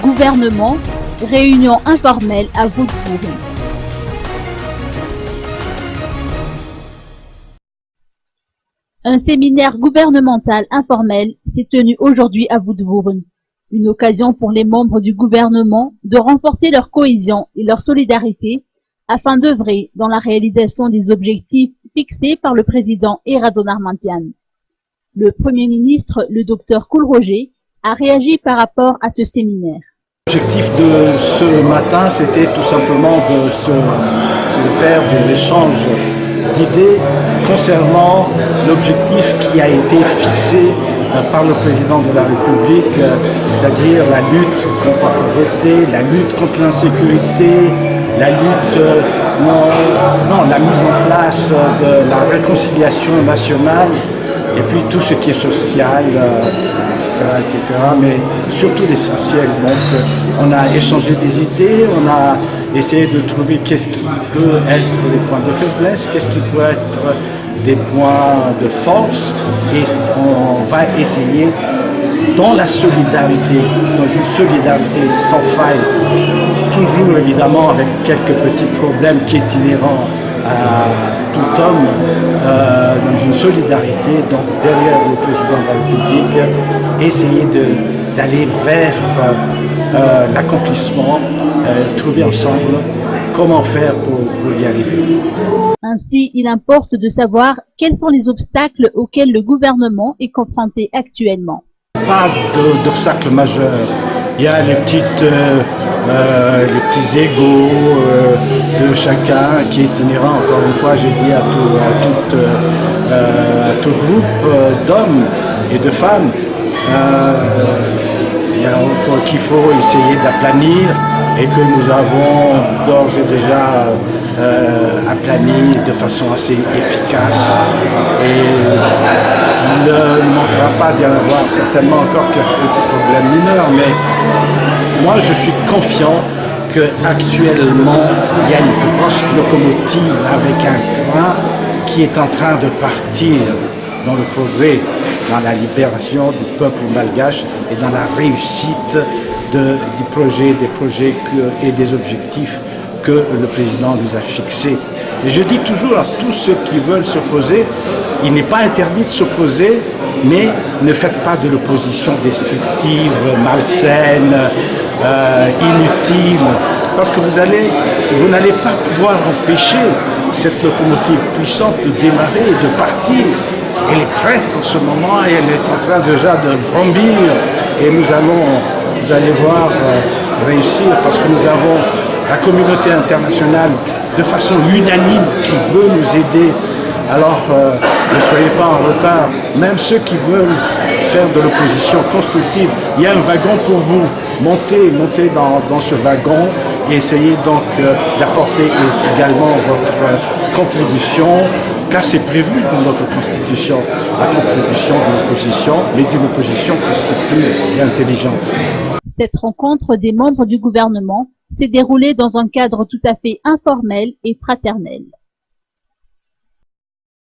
gouvernement, réunion informelle à Woodbury. Un séminaire gouvernemental informel s'est tenu aujourd'hui à Woodbury. Une occasion pour les membres du gouvernement de renforcer leur cohésion et leur solidarité afin d'œuvrer dans la réalisation des objectifs fixés par le président Eraton Armantian. Le Premier ministre, le Dr Coolroger, a réagi par rapport à ce séminaire. L'objectif de ce matin, c'était tout simplement de faire des échanges d'idées concernant l'objectif qui a été fixé par le président de la République, c'est-à-dire la lutte contre la pauvreté, la lutte contre l'insécurité, la lutte, la mise en place de la réconciliation nationale, et puis tout ce qui est social, etc. Mais surtout l'essentiel. Donc, on a échangé des idées, on a essayé de trouver qu'est-ce qui peut être les points de faiblesse, qu'est-ce qui peut être des points de force, et on va essayer dans la solidarité, dans une solidarité sans faille, toujours évidemment avec quelques petits problèmes qui est inhérent à tout homme, dans une solidarité, donc derrière le président de la République, essayer d'aller vers l'accomplissement, trouver ensemble comment faire pour y arriver. Ainsi, il importe de savoir quels sont les obstacles auxquels le gouvernement est confronté actuellement. Pas d'obstacles majeurs. Il y a les petits égos de chacun qui est inhérent, encore une fois, j'ai dit à tout groupe d'hommes et de femmes. Qu'il faut essayer d'aplanir et que nous avons d'ores et déjà aplani de façon assez efficace. Et il ne manquera pas d'y en avoir certainement encore quelques petits problèmes mineurs, mais moi je suis confiant qu'actuellement il y a une grosse locomotive avec un train qui est en train de partir dans le progrès, dans la libération du peuple malgache et dans la réussite des projets et des objectifs que le président nous a fixés. Et je dis toujours à tous ceux qui veulent s'opposer, il n'est pas interdit de s'opposer, mais ne faites pas de l'opposition destructive, malsaine, inutile, parce que vous n'allez pas pouvoir empêcher cette locomotive puissante de démarrer et de partir. Elle est prête en ce moment et elle est en train déjà de vrombir, et vous allez voir, réussir, parce que nous avons la communauté internationale de façon unanime qui veut nous aider. Alors ne soyez pas en retard, même ceux qui veulent faire de l'opposition constructive, il y a un wagon pour vous. Montez dans ce wagon et essayez donc d'apporter également votre contribution, car c'est prévu dans notre Constitution, la contribution de l'opposition, mais d'une opposition constructive et intelligente. Cette rencontre des membres du gouvernement s'est déroulée dans un cadre tout à fait informel et fraternel.